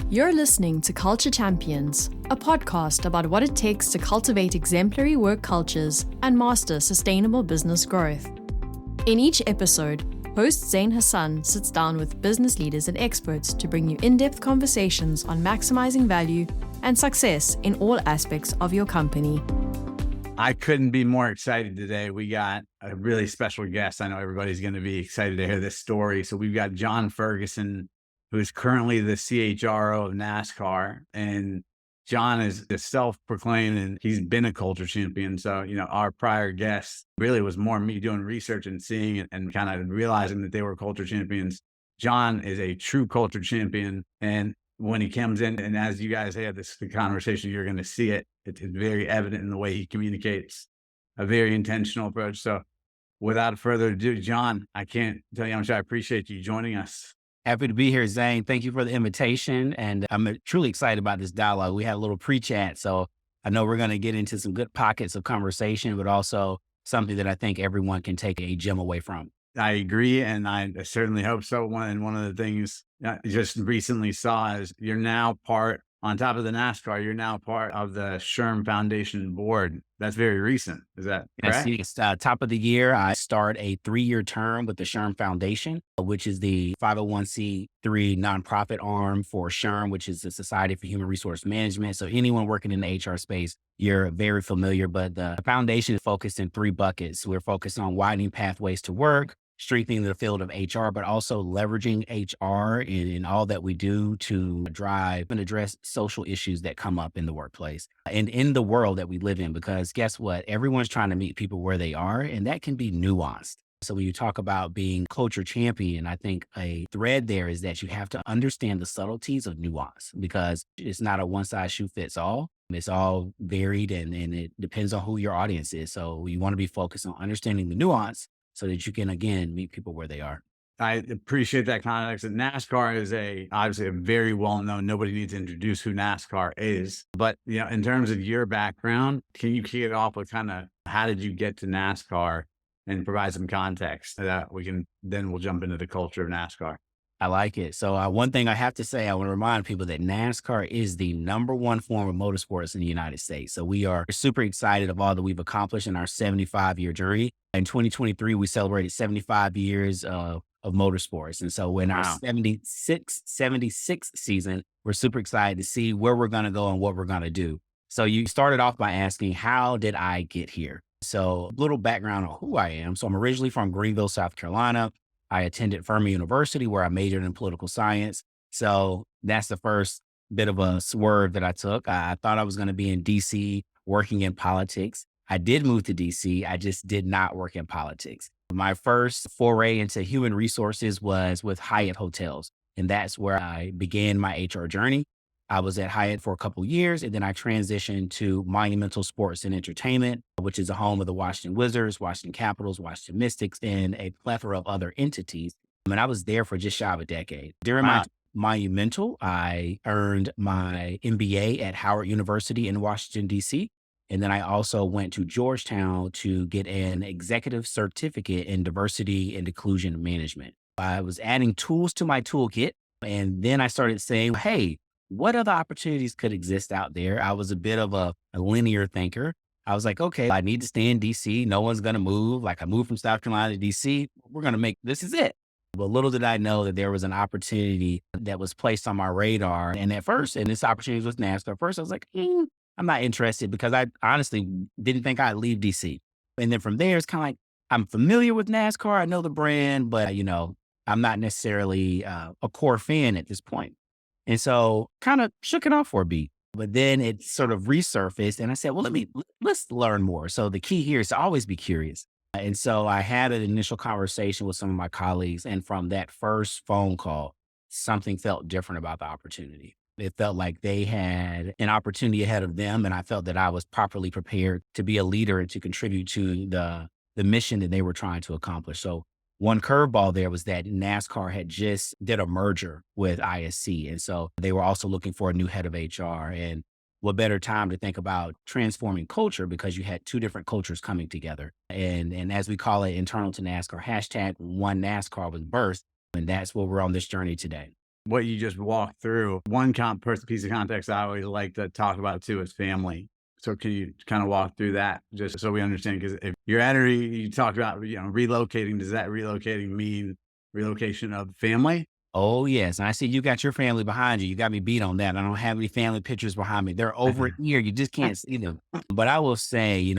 You're listening to Culture Champions, a podcast about what it takes to cultivate exemplary work cultures and master sustainable business growth. In each episode, host Zain Hasan sits down with business leaders and experts to bring you in-depth conversations on maximizing value and success in all aspects of your company. I couldn't be more excited today. We got a really special guest. I know everybody's going to be excited to hear this story. So we've got John Ferguson, who is currently the CHRO of NASCAR. And John is self-proclaimed, and he's been a culture champion. So, our prior guest really was more me doing research and seeing it and kind of realizing that they were culture champions. John is a true culture champion. And when he comes in, and as you guys have the conversation, you're going to see it. It's very evident in the way he communicates, a very intentional approach. So without further ado, John, I can't tell you how much I appreciate you joining us. Happy to be here, Zain. Thank you for the invitation. And I'm truly excited about this dialogue. We had a little pre-chat, so I know we're going to get into some good pockets of conversation, but also something that I think everyone can take a gem away from. I agree, and I certainly hope so. One of the things I just recently saw is you're now on top of the NASCAR, you're now part of the Sherm Foundation board. That's very recent. Is that correct? Yes, top of the year, I start a 3-year term with the Sherm Foundation, which is the 501c3 nonprofit arm for Sherm, which is the Society for Human Resource Management. So anyone working in the HR space, you're very familiar, but the foundation is focused in 3 buckets. We're focused on widening pathways to work, strengthening the field of HR, but also leveraging HR in all that we do to drive and address social issues that come up in the workplace and in the world that we live in. Because guess what? Everyone's trying to meet people where they are, and that can be nuanced. So when you talk about being culture champion, I think a thread there is that you have to understand the subtleties of nuance, because it's not a one size shoe fits all. It's all varied and it depends on who your audience is. So you want to be focused on understanding the nuance so that you can, again, meet people where they are. I appreciate that context. And NASCAR is obviously a very well-known, nobody needs to introduce who NASCAR is. But, in terms of your background, can you kick it off with kind of how did you get to NASCAR and provide some context that we'll jump into the culture of NASCAR. I like it. So one thing I have to say, I want to remind people that NASCAR is the #1 form of motorsports in the United States. So we are super excited of all that we've accomplished in our 75-year journey. In 2023, we celebrated 75 years of motorsports. And so in our 76th season, we're super excited to see where we're going to go and what we're going to do. So you started off by asking, how did I get here? So a little background on who I am. So I'm originally from Greenville, South Carolina. I attended Furman University, where I majored in political science. So that's the first bit of a swerve that I took. I thought I was going to be in DC working in politics. I did move to DC. I just did not work in politics. My first foray into human resources was with Hyatt Hotels. And that's where I began my HR journey. I was at Hyatt for a couple of years, and then I transitioned to Monumental Sports and Entertainment, which is the home of the Washington Wizards, Washington Capitals, Washington Mystics, and a plethora of other entities. And I was there for just shy of a decade. During my Monumental, I earned my MBA at Howard University in Washington, D.C. And then I also went to Georgetown to get an executive certificate in diversity and inclusion management. I was adding tools to my toolkit, and then I started saying, hey, what other opportunities could exist out there? I was a bit of a linear thinker. I was like, okay, I need to stay in DC. No one's going to move. Like I moved from South Carolina to DC. We're going to this is it. But little did I know that there was an opportunity that was placed on my radar. And this opportunity was NASCAR. At first I was like, I'm not interested, because I honestly didn't think I'd leave DC. And then from there, it's kind of like, I'm familiar with NASCAR. I know the brand, but I'm not necessarily a core fan at this point. And so kind of shook it off for a beat, but then it sort of resurfaced and I said, well, let's learn more. So the key here is to always be curious. And so I had an initial conversation with some of my colleagues. And from that first phone call, something felt different about the opportunity. It felt like they had an opportunity ahead of them. And I felt that I was properly prepared to be a leader and to contribute to the mission that they were trying to accomplish. So one curveball there was that NASCAR had just did a merger with ISC. And so they were also looking for a new head of HR. And what better time to think about transforming culture, because you had 2 different cultures coming together. And as we call it, internal to NASCAR, #1NASCAR was birthed. And that's where we're on this journey today. what you just walked through. One piece of context I always like to talk about too is family. So can you kind of walk through that just so we understand? Because if you're at you talked about, relocating, does that relocating mean relocation of family? Oh, yes. And I see you got your family behind you. You got me beat on that. I don't have any family pictures behind me. They're over here. You just can't see them. But I will say,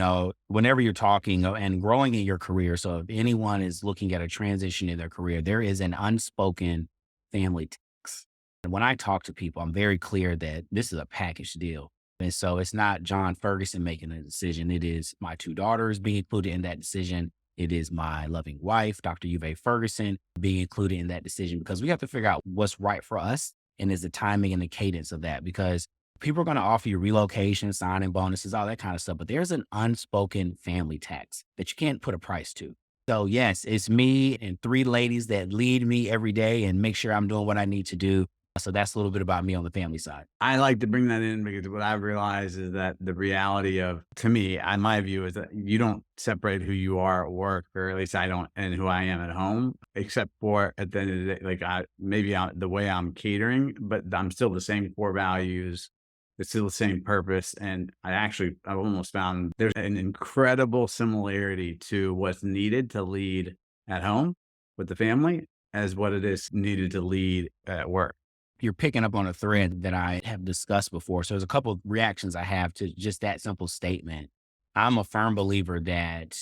whenever you're talking and growing in your career, so if anyone is looking at a transition in their career, there is an unspoken family tax. And when I talk to people, I'm very clear that this is a package deal. And so it's not John Ferguson making a decision. It is my two daughters being included in that decision. It is my loving wife, Dr. Uve Ferguson, being included in that decision, because we have to figure out what's right for us and is the timing and the cadence of that, because people are going to offer you relocation, signing bonuses, all that kind of stuff. But there's an unspoken family tax that you can't put a price to. So yes, it's me and three ladies that lead me every day and make sure I'm doing what I need to do. So that's a little bit about me on the family side. I like to bring that in because what I've realized is that the reality of, to me, my view is that you don't separate who you are at work, or at least I don't, and who I am at home, except for at the end of the day, like the way I'm catering, but I'm still the same core values. It's still the same purpose. And I've almost found there's an incredible similarity to what's needed to lead at home with the family as what it is needed to lead at work. You're picking up on a thread that I have discussed before. So there's a couple of reactions I have to just that simple statement. I'm a firm believer that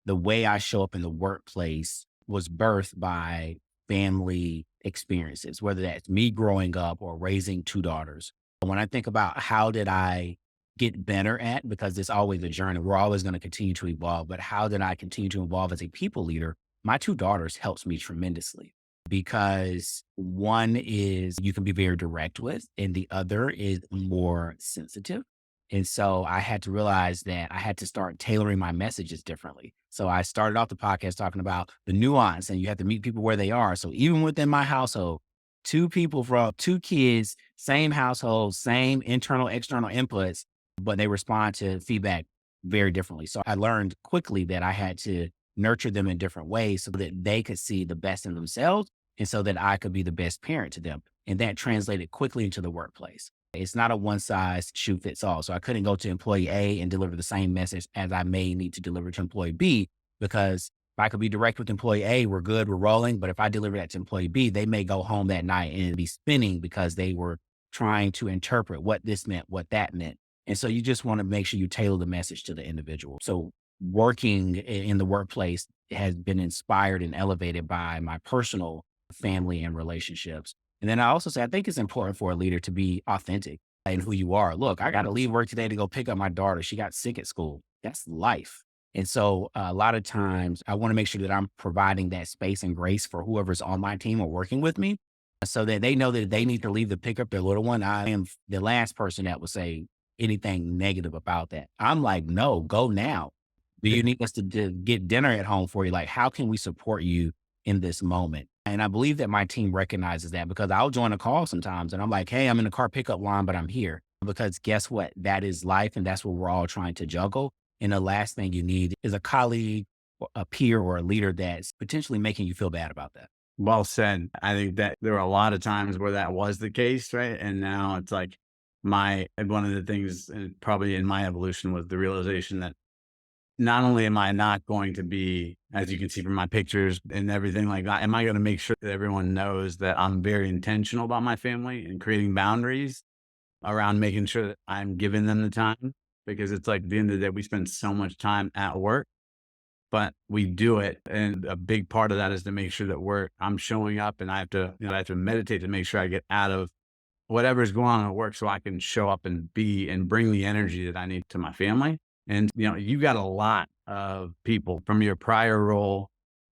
the way I show up in the workplace was birthed by family experiences, whether that's me growing up or raising two daughters. When I think about how did I get better at, because it's always a journey, we're always going to continue to evolve, but how did I continue to evolve as a people leader? My two daughters helps me tremendously, because one is you can be very direct with, and the other is more sensitive. And so I had to realize that I had to start tailoring my messages differently. So I started off the podcast talking about the nuance, and you have to meet people where they are. So even within my household, two people from two kids, same household, same internal, external inputs, but they respond to feedback very differently. So I learned quickly that I had to nurture them in different ways so that they could see the best in themselves, and so that I could be the best parent to them. And that translated quickly into the workplace. It's not a one size shoe fits all. So I couldn't go to employee A and deliver the same message as I may need to deliver to employee B, because if I could be direct with employee A, we're good, we're rolling. But if I deliver that to employee B, they may go home that night and be spinning because they were trying to interpret what this meant, what that meant. And so you just want to make sure you tailor the message to the individual. So working in the workplace has been inspired and elevated by my personal family and relationships. And then I also say, I think it's important for a leader to be authentic in who you are. Look, I got to leave work today to go pick up my daughter. She got sick at school. That's life. And so a lot of times I want to make sure that I'm providing that space and grace for whoever's on my team or working with me, so that they know that if they need to leave to pick up their little one, I am the last person that would say anything negative about that. I'm like, no, go now. Do you need us to get dinner at home for you? Like, how can we support you in this moment? And I believe that my team recognizes that, because I'll join a call sometimes and I'm like, hey, I'm in the car pickup line, but I'm here. Because guess what? That is life. And that's what we're all trying to juggle. And the last thing you need is a colleague, or a peer, or a leader that's potentially making you feel bad about that. Well said. I think that there were a lot of times where that was the case, right? And now it's like one of the things probably in my evolution was the realization that not only am I not going to be, as you can see from my pictures and everything like that, am I going to make sure that everyone knows that I'm very intentional about my family and creating boundaries around making sure that I'm giving them the time, because it's like at the end of the day, we spend so much time at work, but we do it. And a big part of that is to make sure that I'm showing up, and I have to meditate to make sure I get out of whatever's going on at work so I can show up and be and bring the energy that I need to my family. And, you got a lot of people from your prior role.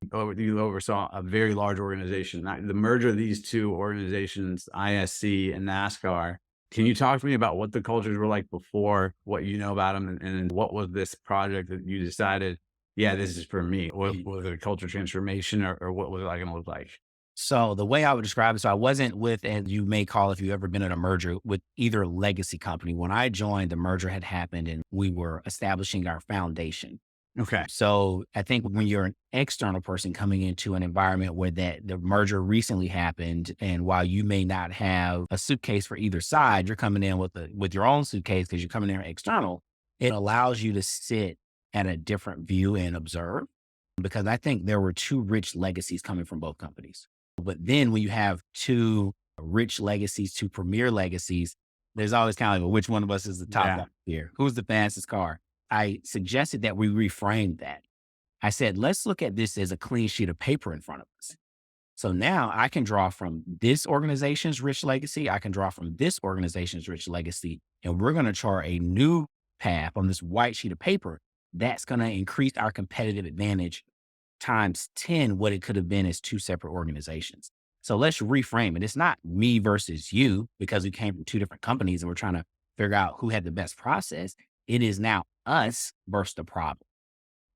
You oversaw a very large organization. Now, the merger of these two organizations, ISC and NASCAR, can you talk to me about what the cultures were like before, what you know about them, and what was this project that you decided, yeah, this is for me? Was it a culture transformation, or what was it going to look like? So the way I would describe it, so I wasn't with, as you may call, if you've ever been in a merger with either legacy company. When I joined, the merger had happened and we were establishing our foundation. Okay. So I think when you're an external person coming into an environment where the merger recently happened, and while you may not have a suitcase for either side, you're coming in with your own suitcase because you're coming in external. It allows you to sit at a different view and observe, because I think there were two rich legacies coming from both companies. But then when you have two rich legacies, two premier legacies, there's always kind of like, well, which one of us is the top Yeah. dog here? Who's the fastest car? I suggested that we reframe that. I said, let's look at this as a clean sheet of paper in front of us. So now I can draw from this organization's rich legacy. I can draw from this organization's rich legacy. And we're going to chart a new path on this white sheet of paper that's going to increase our competitive advantage times 10 what it could have been as two separate organizations. So let's reframe it. It's not me versus you because we came from two different companies and we're trying to figure out who had the best process. It is now us versus the problem.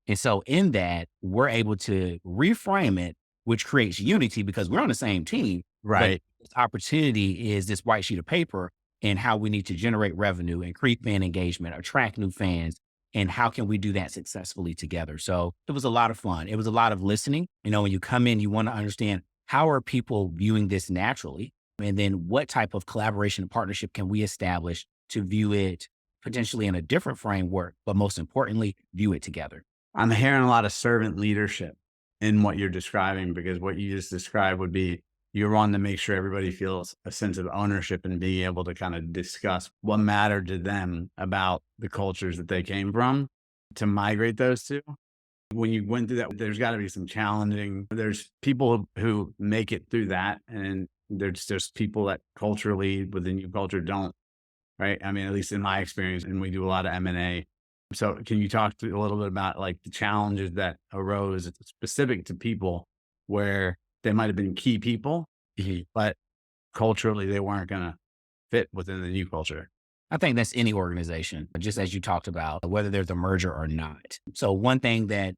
And so in that, we're able to reframe it, which creates unity because we're on the same team. Right. But this opportunity is this white sheet of paper and how we need to generate revenue, increase fan engagement, attract new fans. And how can we do that successfully together? So it was a lot of fun. It was a lot of listening. When you come in, you want to understand how are people viewing this naturally? And then what type of collaboration and partnership can we establish to view it potentially in a different framework, but most importantly, view it together. I'm hearing a lot of servant leadership in what you're describing, because what you just described would be you're on to make sure everybody feels a sense of ownership and being able to kind of discuss what mattered to them about the cultures that they came from to migrate those to. When you went through that, there's got to be some challenging, there's people who make it through that. And there's just people that culturally within your culture don't, right? I mean, at least in my experience, and we do a lot of M&A. So can you talk a little bit about like the challenges that arose specific to people where they might have been key people, but culturally they weren't going to fit within the new culture? I think that's any organization, just as you talked about, whether there's a merger or not. So one thing that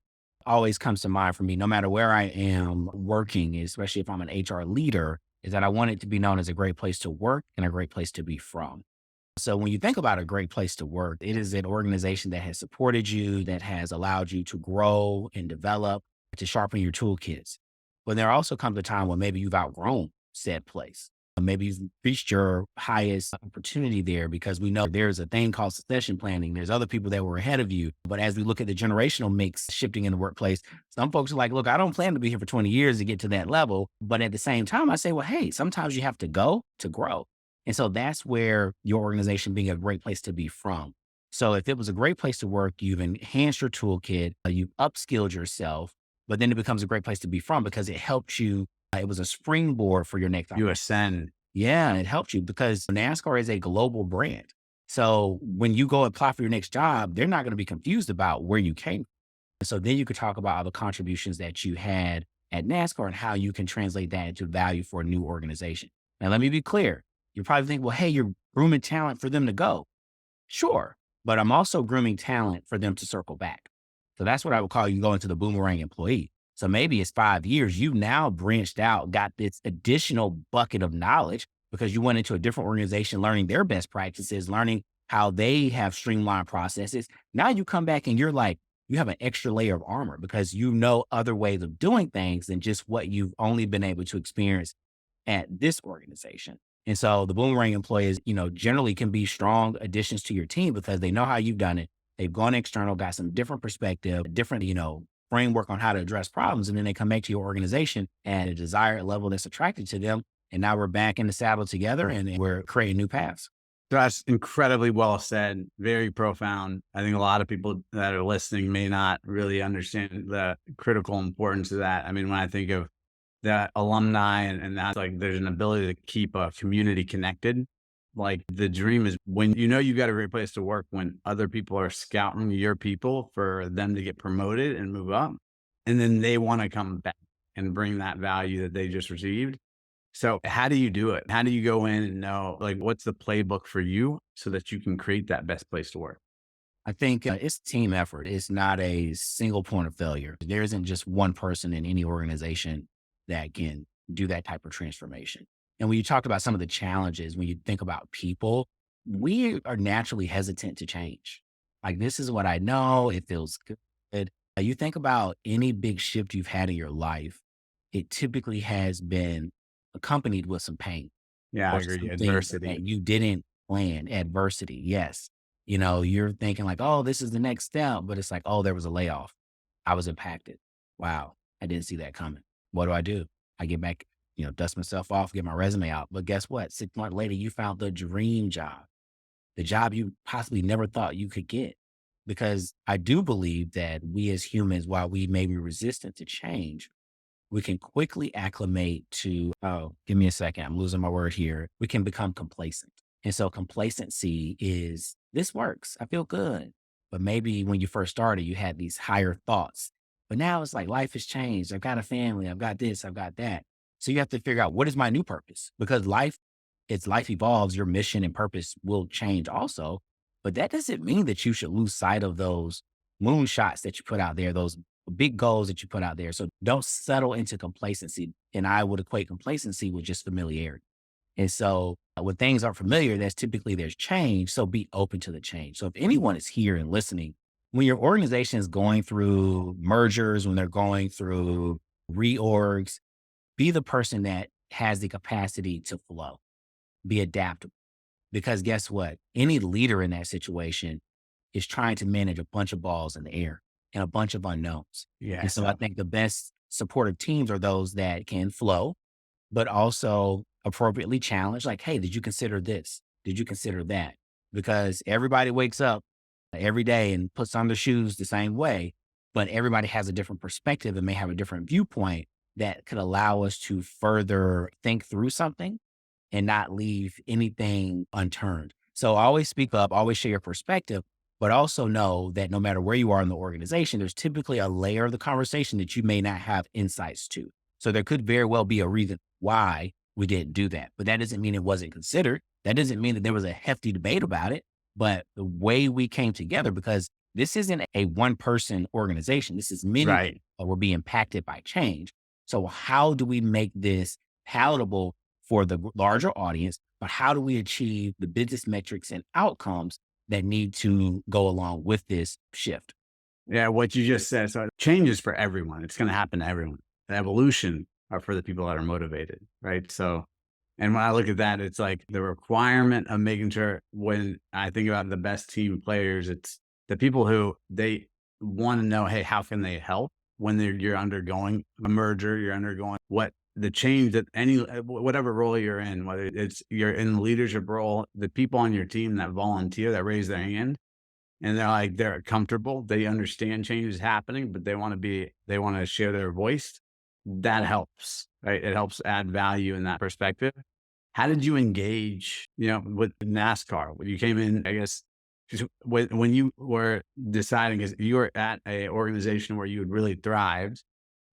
always comes to mind for me, no matter where I am working, especially if I'm an HR leader, is that I want it to be known as a great place to work and a great place to be from. So when you think about a great place to work, it is an organization that has supported you, that has allowed you to grow and develop, to sharpen your toolkits. But there also comes a time when maybe you've outgrown said place. Maybe you've reached your highest opportunity there, because we know there's a thing called succession planning. There's other people that were ahead of you. But as we look at the generational mix shifting in the workplace, some folks are like, look, I don't plan to be here for 20 years to get to that level. But at the same time, I say, well, hey, sometimes you have to go to grow. And so that's where your organization being a great place to be from. So if it was a great place to work, you've enhanced your toolkit, you've upskilled yourself, but then it becomes a great place to be from because it helped you. It was a springboard for your next You opportunity. ascend. Yeah, it helped you because NASCAR is a global brand. So when you go apply for your next job, they're not going to be confused about where you came from. So then you could talk about all the contributions that you had at NASCAR and how you can translate that into value for a new organization. Now, let me be clear. You probably think, well, hey, you're grooming talent for them to go. Sure. But I'm also grooming talent for them to circle back. So that's what I would call you go into the boomerang employee. So maybe it's 5 years. You've now branched out, got this additional bucket of knowledge because you went into a different organization, learning their best practices, learning how they have streamlined processes. Now you come back and you're like, you have an extra layer of armor because you know other ways of doing things than just what you've only been able to experience at this organization. And so the boomerang employees, generally can be strong additions to your team because they know how you've done it. They've gone external, got some different perspective, different, framework on how to address problems. And then they come back to your organization at a desired level that's attracted to them. And now we're back in the saddle together and we're creating new paths. So that's incredibly well said, very profound. I think a lot of people that are listening may not really understand the critical importance of that. I mean, when I think of the alumni and that's like, there's an ability to keep a community connected. Like the dream is when you got a great place to work, when other people are scouting your people for them to get promoted and move up, and then they want to come back and bring that value that they just received. So how do you do it? How do you go in and know, like, what's the playbook for you so that you can create that best place to work? I think it's team effort. It's not a single point of failure. There isn't just one person in any organization that can do that type of transformation. And when you talk about some of the challenges, when you think about people, we are naturally hesitant to change. Like, this is what I know. It feels good. But you think about any big shift you've had in your life, it typically has been accompanied with some pain Yeah, I or agree. something that Adversity. you didn't plan, adversity. Yes. You're thinking like, oh, this is the next step, but it's like, oh, there was a layoff. I was impacted. Wow. I didn't see that coming. What do? I get back, dust myself off, get my resume out. But guess what? 6 months later, you found the dream job, the job you possibly never thought you could get. Because I do believe that we as humans, while we may be resistant to change, we can quickly acclimate to, oh, give me a second, I'm losing my word here. We can become complacent. And so complacency is, this works. I feel good. But maybe when you first started, you had these higher thoughts. But now it's like life has changed. I've got a family. I've got this. I've got that. So you have to figure out, what is my new purpose? Because as life evolves, your mission and purpose will change also. But that doesn't mean that you should lose sight of those moonshots that you put out there, those big goals that you put out there. So don't settle into complacency. And I would equate complacency with just familiarity. And so when things aren't familiar, there's change. So be open to the change. So if anyone is here and listening, when your organization is going through mergers, when they're going through reorgs, be the person that has the capacity to flow, be adaptable. Because guess what? Any leader in that situation is trying to manage a bunch of balls in the air and a bunch of unknowns. Yeah. And so I think the best supportive teams are those that can flow, but also appropriately challenge. Like, hey, did you consider this? Did you consider that? Because everybody wakes up every day and puts on their shoes the same way, but everybody has a different perspective and may have a different viewpoint that could allow us to further think through something and not leave anything unturned. So always speak up, always share your perspective, but also know that no matter where you are in the organization, there's typically a layer of the conversation that you may not have insights to. So there could very well be a reason why we didn't do that, but that doesn't mean it wasn't considered. That doesn't mean that there was a hefty debate about it, but the way we came together, because this isn't a one person organization. This is many Right. people will be impacted by change. So how do we make this palatable for the larger audience, but how do we achieve the business metrics and outcomes that need to go along with this shift? Yeah, what you just said. So change is for everyone. It's going to happen to everyone. The evolution are for the people that are motivated, right? So, and when I look at that, it's like the requirement of making sure, when I think about the best team players, it's the people who they want to know, hey, how can they help when you're undergoing a merger, you're undergoing what the change that whatever role you're in, whether it's you're in the leadership role, the people on your team that volunteer, that raise their hand, and they're comfortable, they understand change is happening, but they want to share their voice. That helps, right? It helps add value in that perspective. How did you engage, with NASCAR when you came in? I guess just when you were deciding, because you were at a organization where you had really thrived.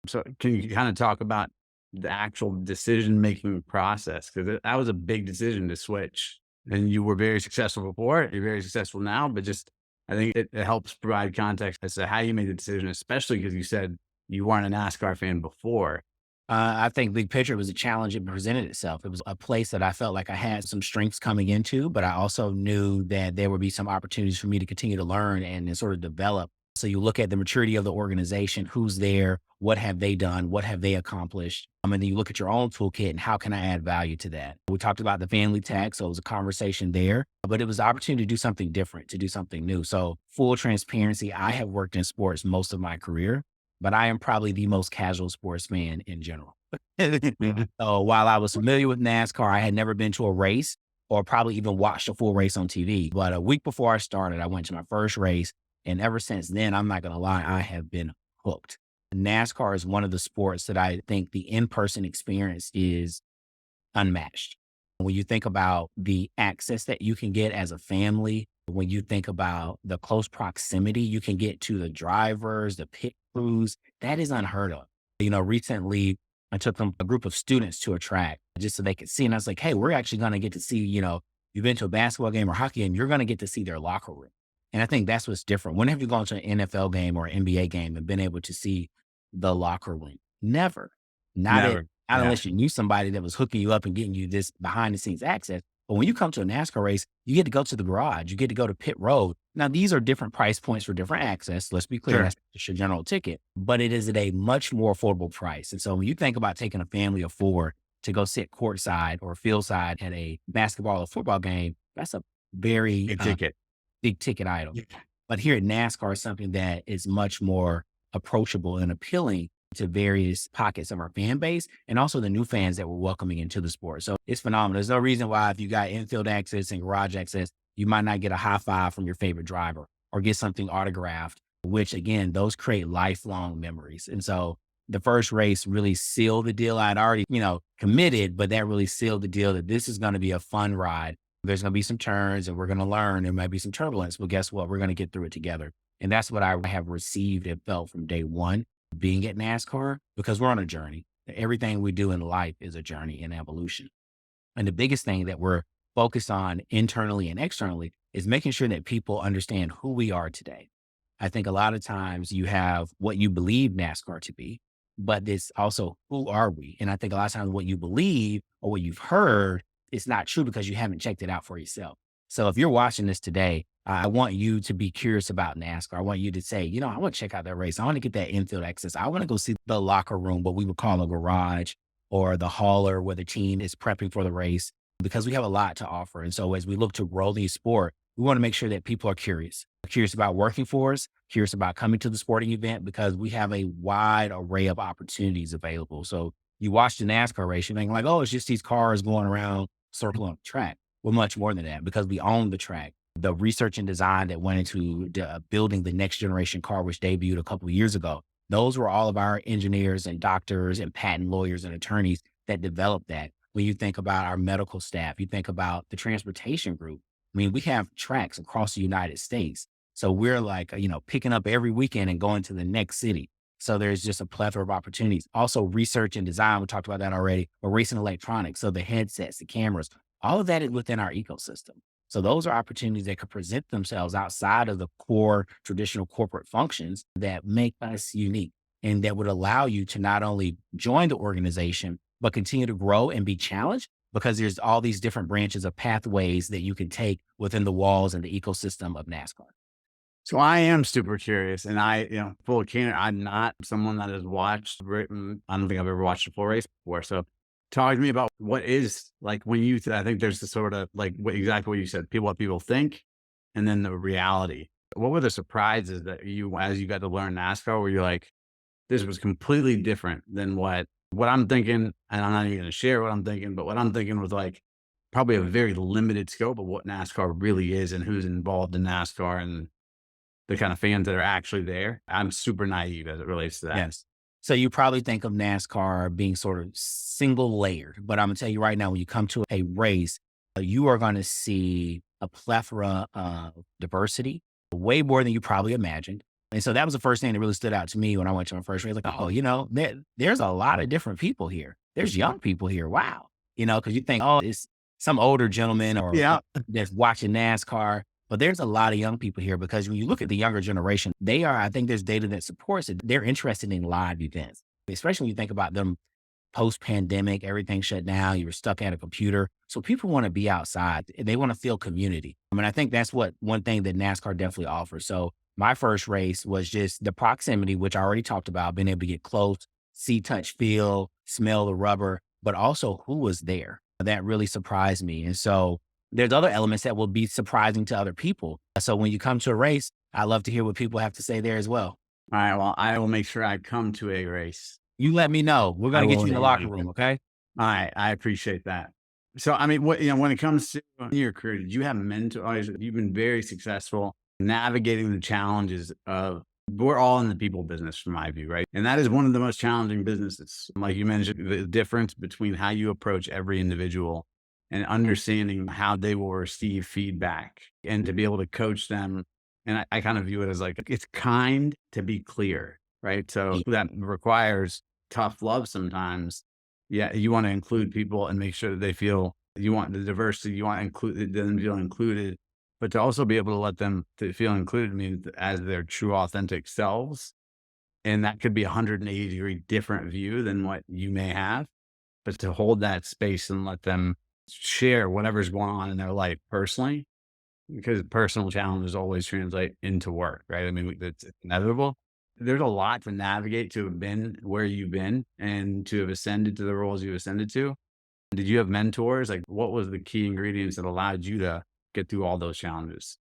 So can you kind of talk about the actual decision-making process? Because that was a big decision to switch, and you were very successful before. You're very successful now, but just I think it helps provide context as to how you made the decision, especially because you said you weren't a NASCAR fan before. I think big picture was a challenge. It presented itself. It was a place that I felt like I had some strengths coming into, but I also knew that there would be some opportunities for me to continue to learn and sort of develop. So you look at the maturity of the organization, who's there, what have they done, what have they accomplished? And then you look at your own toolkit and how can I add value to that? We talked about the family tax, so it was a conversation there, but it was the opportunity to do something different, to do something new. So full transparency, I have worked in sports most of my career, but I am probably the most casual sports fan in general. So while I was familiar with NASCAR, I had never been to a race or probably even watched a full race on TV. But a week before I started, I went to my first race. And ever since then, I'm not going to lie, I have been hooked. NASCAR is one of the sports that I think the in-person experience is unmatched. When you think about the access that you can get as a family, when you think about the close proximity you can get to the drivers, the pit crews, that is unheard of. Recently I took a group of students to a track just so they could see. And I was like, hey, we're actually going to get to see, you've been to a basketball game or hockey game, you're going to get to see their locker room. And I think that's what's different. When have you gone to an NFL game or an NBA game and been able to see the locker room? Never. Never. Not unless you knew somebody that was hooking you up and getting you this behind the scenes access. But when you come to a NASCAR race, you get to go to the garage, you get to go to pit road. Now, these are different price points for different access. Let's be clear, Sure. that's just your general ticket, but it is at a much more affordable price. And so when you think about taking a family of four to go sit courtside or field side at a basketball or football game, that's a very Big ticket. big ticket item. Yeah. But here at NASCAR is something that is much more approachable and appealing to various pockets of our fan base and also the new fans that we're welcoming into the sport. So it's phenomenal. There's no reason why if you got infield access and garage access, you might not get a high five from your favorite driver or get something autographed, which again, those create lifelong memories. And so the first race really sealed the deal. I'd already, committed, but that really sealed the deal that this is going to be a fun ride. There's going to be some turns and we're going to learn. There might be some turbulence, but guess what? We're going to get through it together. And that's what I have received and felt from day one being at NASCAR, because we're on a journey. Everything we do in life is a journey in evolution. And the biggest thing that we're focused on internally and externally is making sure that people understand who we are today. I think a lot of times you have what you believe NASCAR to be, but it's also who are we? And I think a lot of times what you believe or what you've heard is not true because you haven't checked it out for yourself. So if you're watching this today, I want you to be curious about NASCAR. I want you to say, I want to check out that race. I want to get that infield access. I want to go see the locker room, what we would call a garage, or the hauler where the team is prepping for the race, because we have a lot to offer. And so as we look to grow the sport, we want to make sure that people are curious about working for us, curious about coming to the sporting event, because we have a wide array of opportunities available. So you watch the NASCAR race, you're thinking like, oh, it's just these cars going around circling the track. We're much more than that because we own the track. The research and design that went into building the next generation car, which debuted a couple of years ago, those were all of our engineers and doctors and patent lawyers and attorneys that developed that. When you think about our medical staff, you think about the transportation group. I mean, we have tracks across the United States. So we're like, picking up every weekend and going to the next city. So there's just a plethora of opportunities. Also research and design, we talked about that already, but racing electronics. So the headsets, the cameras, all of that is within our ecosystem. So those are opportunities that could present themselves outside of the core traditional corporate functions that make us unique and that would allow you to not only join the organization, but continue to grow and be challenged, because there's all these different branches of pathways that you can take within the walls and the ecosystem of NASCAR. So I am super curious, and full of candor, I'm not someone that has watched. I don't think I've ever watched a full race before. So talk to me about what is like when I think there's the sort of like exactly what you said, what people think, and then the reality. What were the surprises that as you got to learn NASCAR, where you're like, this was completely different than what I'm thinking, and I'm not even going to share what I'm thinking, but what I'm thinking was like probably a very limited scope of what NASCAR really is and who's involved in NASCAR and the kind of fans that are actually there. I'm super naive as it relates to that. Yes. So you probably think of NASCAR being sort of single layered, but I'm gonna tell you right now, when you come to a race, you are going to see a plethora of diversity, way more than you probably imagined. And so that was the first thing that really stood out to me when I went to my first race. Like, oh, there's a lot of different people here. There's young people here. Wow. Because you think, oh, it's some older gentleman or that's watching NASCAR. But there's a lot of young people here, because when you look at the younger generation, I think there's data that supports it. They're interested in live events, especially when you think about them post-pandemic, everything shut down, you were stuck at a computer. So people want to be outside. They want to feel community. I think that's one thing that NASCAR definitely offers. So my first race was just the proximity, which I already talked about, being able to get close, see, touch, feel, smell the rubber, but also who was there. That really surprised me. And so there's other elements that will be surprising to other people. So when you come to a race, I love to hear what people have to say there as well. All right. Well, I will make sure I come to a race. You let me know. We're going to get you in the locker room. Okay. All right. I appreciate that. So, when it comes to your career, did you have mentors? You've been very successful navigating the challenges of, we're all in the people business from my view, right? And that is one of the most challenging businesses. Like you mentioned, the difference between how you approach every individual and understanding how they will receive feedback and to be able to coach them. And I kind of view it as like, it's kind to be clear, right? So that requires tough love sometimes. Yeah, you want to include people and make sure that they feel, you want the diversity, you want them to feel included, but to also be able to let them to feel included means as their true authentic selves. And that could be 180-degree different view than what you may have, but to hold that space and let them share whatever's going on in their life personally, because personal challenges always translate into work, right? I mean, it's inevitable. There's a lot to navigate to have been where you've been and to have ascended to the roles you've ascended to. Did you have mentors? Like, what was the key ingredients that allowed you to get through all those challenges?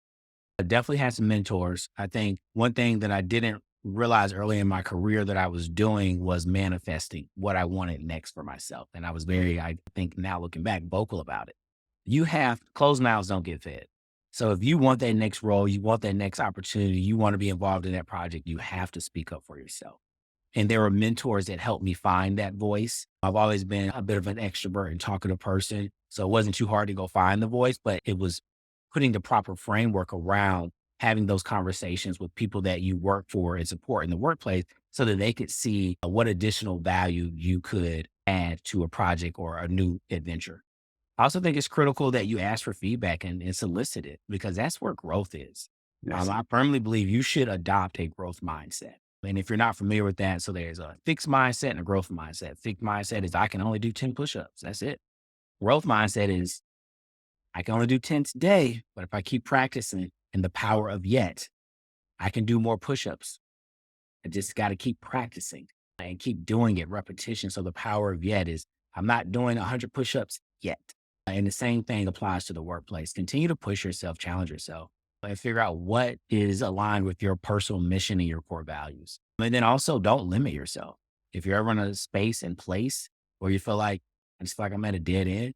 I definitely had some mentors. I think one thing that I didn't realize early in my career that I was doing was manifesting what I wanted next for myself. And I was very, I think now looking back, vocal about it. You have closed mouths don't get fed. So if you want that next role, you want that next opportunity, you want to be involved in that project, you have to speak up for yourself. And there were mentors that helped me find that voice. I've always been a bit of an extrovert and talkative person. So it wasn't too hard to go find the voice, but it was putting the proper framework around having those conversations with people that you work for and support in the workplace so that they could see what additional value you could add to a project or a new adventure. I also think it's critical that you ask for feedback and solicit it because that's where growth is. Yes. I firmly believe you should adopt a growth mindset. And if you're not familiar with that, so there's a fixed mindset and a growth mindset. Fixed mindset is I can only do 10 push-ups. That's it. Growth mindset is I can only do 10 today, but if I keep practicing and the power of yet, I can do more push-ups. I just got to keep practicing and keep doing it, repetition. So the power of yet is I'm not doing 100 push-ups yet. And the same thing applies to the workplace. Continue to push yourself, challenge yourself, and figure out what is aligned with your personal mission and your core values. And then also don't limit yourself. If you're ever in a space and place where you feel like, I just feel like I'm at a dead end,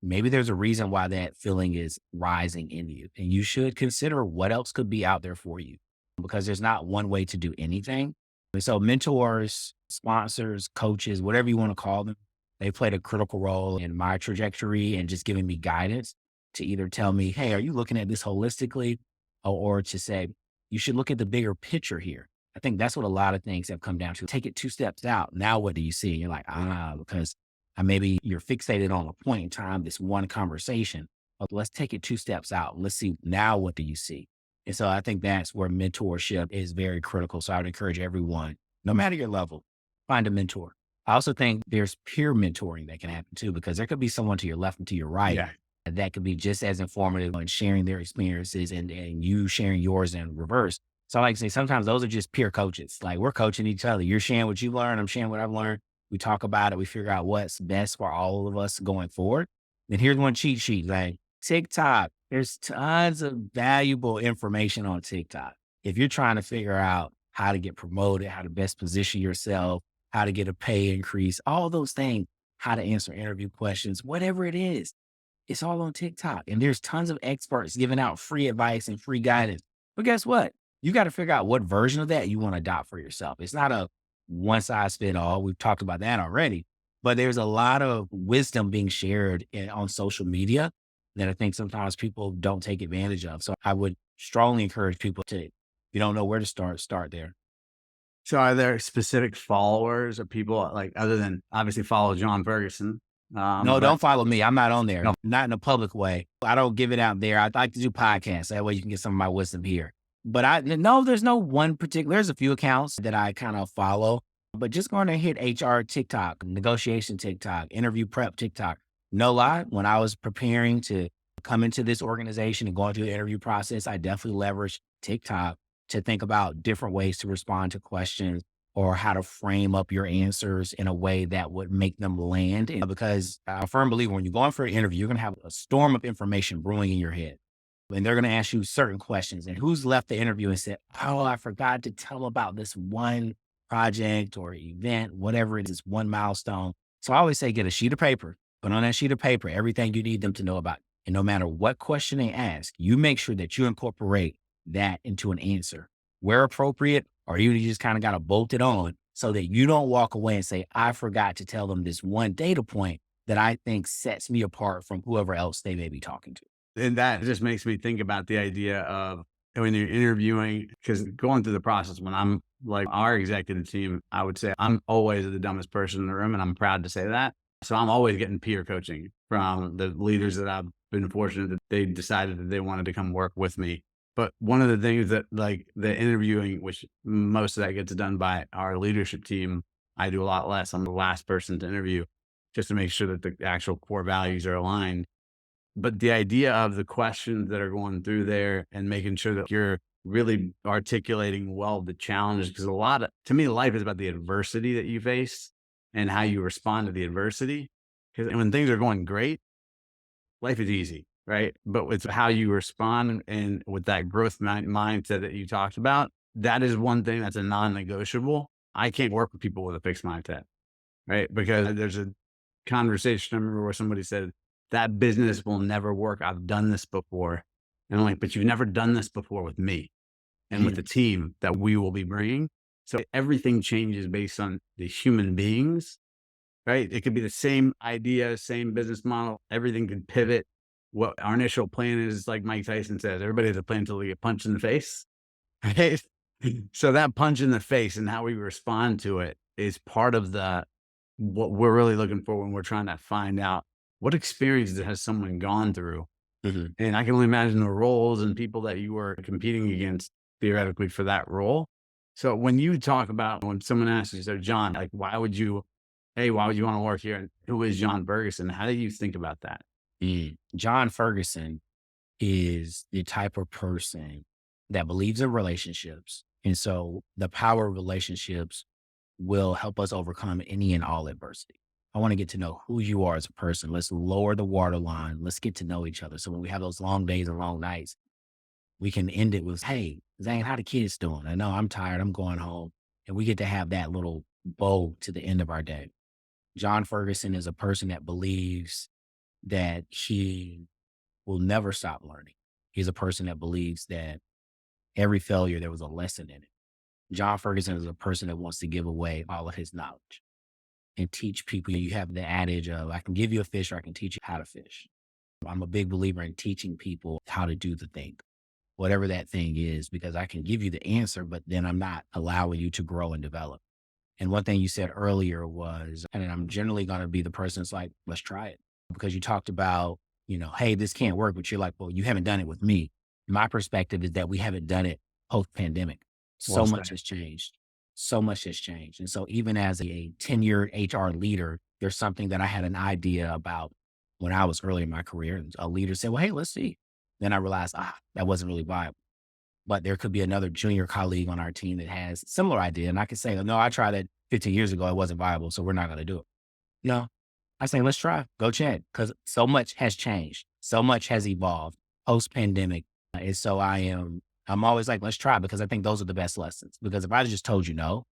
maybe there's a reason why that feeling is rising in you. And you should consider what else could be out there for you because there's not one way to do anything. And so mentors, sponsors, coaches, whatever you want to call them, they played a critical role in my trajectory and just giving me guidance to either tell me, hey, are you looking at this holistically? Or to say, you should look at the bigger picture here. I think that's what a lot of things have come down to. Take it 2 steps out. Now, what do you see? And you're like, because maybe you're fixated on a point in time, this one conversation, but let's take it 2 steps out. Let's see now, what do you see? And so I think that's where mentorship is very critical. So I would encourage everyone, no matter your level, find a mentor. I also think there's peer mentoring that can happen too, because there could be someone to your left and to your right Yeah. that could be just as informative and sharing their experiences and you sharing yours in reverse. So I like to say sometimes those are just peer coaches. Like we're coaching each other. You're sharing what you've learned. I'm sharing what I've learned. We talk about it. We figure out what's best for all of us going forward. And here's one cheat sheet, like TikTok. There's tons of valuable information on TikTok. If you're trying to figure out how to get promoted, how to best position yourself, how to get a pay increase, all those things, how to answer interview questions, whatever it is, it's all on TikTok. And there's tons of experts giving out free advice and free guidance. But guess what? You got to figure out what version of that you want to adopt for yourself. It's not a one size fit all. We've talked about that already, but there's a lot of wisdom being shared on social media that I think sometimes people don't take advantage of. So I would strongly encourage people to, if you don't know where to start there. So are there specific followers or people like other than obviously follow John Ferguson? No, But don't follow me. I'm not on there. no, Not in a public way. I don't give it out there. I'd like to do podcasts. That way you can get some of my wisdom here. But no, there's no one particular, there's a few accounts that I kind of follow, but just going to hit HR TikTok, negotiation TikTok, interview prep TikTok. No lie, when I was preparing to come into this organization and going through the interview process, I definitely leveraged TikTok to think about different ways to respond to questions or how to frame up your answers in a way that would make them land. And because I'm a firm believer, when you're going for an interview, you're going to have a storm of information brewing in your head. And they're going to ask you certain questions. And who's left the interview and said, oh, I forgot to tell them about this one project or event, whatever it is, one milestone. So I always say, get a sheet of paper, put on that sheet of paper, everything you need them to know about. And no matter what question they ask, you make sure that you incorporate that into an answer where appropriate, or you just kind of got to bolt it on so that you don't walk away and say, I forgot to tell them this one data point that I think sets me apart from whoever else they may be talking to. and that just makes me think about the idea of when you're interviewing, because going through the process, when I'm like our executive team, I would say I'm always the dumbest person in the room, and I'm proud to say that. So I'm always getting peer coaching from the leaders that I've been fortunate that they decided that they wanted to come work with me. But one of the things that like the interviewing, which most of that gets done by our leadership team, I do a lot less. I'm the last person to interview just to make sure that the actual core values are aligned. But the idea of the questions that are going through there and making sure that you're really articulating well the challenge, because to me, life is about the adversity that you face and how you respond to the adversity. Because when things are going great, life is easy, right? But it's how you respond, and with that growth mindset that you talked about, that is one thing that's a non-negotiable. I can't work with people with a fixed mindset, right? Because there's a conversation I remember where somebody said, that business will never work. I've done this before. And I'm like, but you've never done this before with me and with the team that we will be bringing. So everything changes based on the human beings, right? It could be the same idea, same business model. Everything could pivot. What our initial plan is, like Mike Tyson says, everybody has a plan until they get punched in the face, right? So that punch in the face and how we respond to it is part of what we're really looking for when we're trying to find out what experiences has someone gone through. And I can only imagine the roles and people that you were competing against theoretically for that role. So when you talk about, when someone asks you, so John, like, why would you want to work here? And who is John Ferguson? How do you think about that? John Ferguson is the type of person that believes in relationships. And so the power of relationships will help us overcome any and all adversity. I want to get to know who you are as a person. Let's lower the waterline. Let's get to know each other. So when we have those long days and long nights, we can end it with, hey, Zain, how the kids doing? I know I'm tired. I'm going home. And we get to have that little bow to the end of our day. John Ferguson is a person that believes that he will never stop learning. He's a person that believes that every failure, there was a lesson in it. John Ferguson is a person that wants to give away all of his knowledge and teach people. You have the adage of, I can give you a fish or I can teach you how to fish. I'm a big believer in teaching people how to do the thing, whatever that thing is, because I can give you the answer, but then I'm not allowing you to grow and develop. And one thing you said earlier was, and I'm generally going to be the person that's like, let's try it. Because you talked about, hey, this can't work, but you're like, well, you haven't done it with me. My perspective is that we haven't done it post-pandemic. So much has changed. So much has changed. And so even as a tenured HR leader, there's something that I had an idea about when I was early in my career. And a leader said, well, hey, let's see. Then I realized, that wasn't really viable. But there could be another junior colleague on our team that has a similar idea. And I could say, no, I tried it 15 years ago. It wasn't viable. So we're not going to do it. No, I say, let's try, go check. Because so much has changed. So much has evolved post-pandemic. And so I'm always like, let's try, because I think those are the best lessons. Because if I just told you no,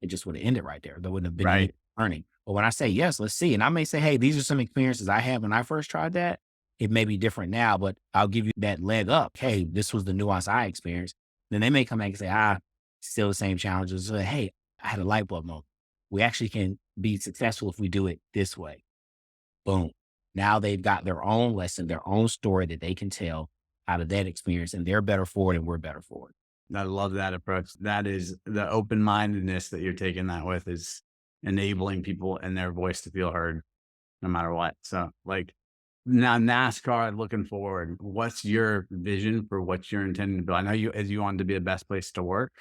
it just would have ended right there. There wouldn't have been any learning. But when I say yes, let's see. And I may say, hey, these are some experiences I had when I first tried that. It may be different now, but I'll give you that leg up. Hey, this was the nuance I experienced. Then they may come back and say, still the same challenges. So, hey, I had a light bulb moment. We actually can be successful if we do it this way. Boom. Now they've got their own lesson, their own story that they can tell out of that experience, and they're better for it and we're better for it. I love that approach. That is the open-mindedness that you're taking that with, is enabling people and their voice to feel heard no matter what. So like now NASCAR, looking forward, what's your vision for what you're intending to build? I know you wanted to be the best place to work,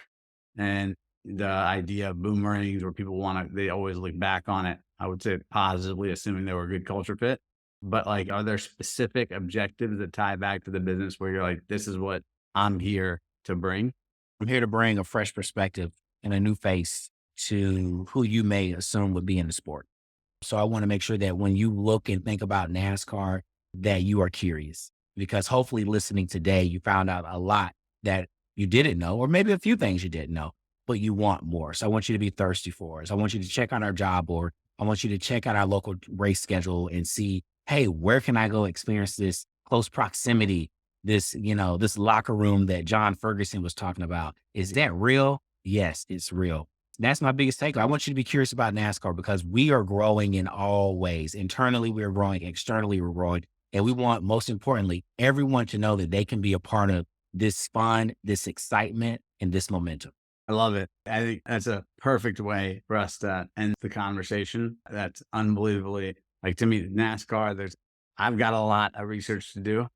and the idea of boomerangs where people they always look back on it, I would say positively, assuming they were a good culture fit. But like, are there specific objectives that tie back to the business where you're like, this is what I'm here to bring? I'm here to bring a fresh perspective and a new face to who you may assume would be in the sport. So I want to make sure that when you look and think about NASCAR, that you are curious, because hopefully listening today, you found out a lot that you didn't know, or maybe a few things you didn't know, but you want more. So I want you to be thirsty for us. I want you to check out our job board. I want you to check out our local race schedule and see, hey, where can I go experience this close proximity, this locker room that John Ferguson was talking about? Is that real? Yes, it's real. That's my biggest takeaway. I want you to be curious about NASCAR, because we are growing in all ways. Internally, we're growing. Externally, we're growing. And we want, most importantly, everyone to know that they can be a part of this fun, this excitement, and this momentum. I love it. I think that's a perfect way for us to end the conversation. That's unbelievably, like, to me, NASCAR, I've got a lot of research to do.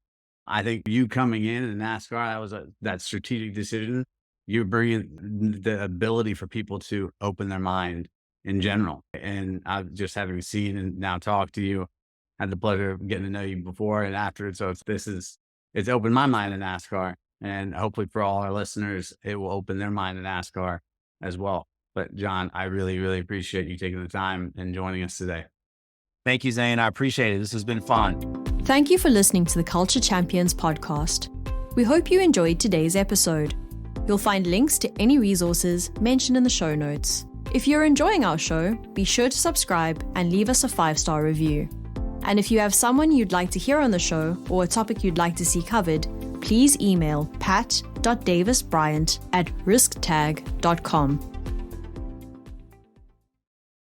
I think you coming in NASCAR, that was that strategic decision. You're bringing the ability for people to open their mind in general. And I've just having seen and now talk to you, had the pleasure of getting to know you before and after. So it's opened my mind to NASCAR, and hopefully for all our listeners, it will open their mind to NASCAR as well. But John, I really, really appreciate you taking the time and joining us today. Thank you, Zain. I appreciate it. This has been fun. Thank you for listening to the Culture Champions podcast. We hope you enjoyed today's episode. You'll find links to any resources mentioned in the show notes. If you're enjoying our show, be sure to subscribe and leave us a 5-star review. And if you have someone you'd like to hear on the show or a topic you'd like to see covered, please email pat.davisbryant@risktag.com.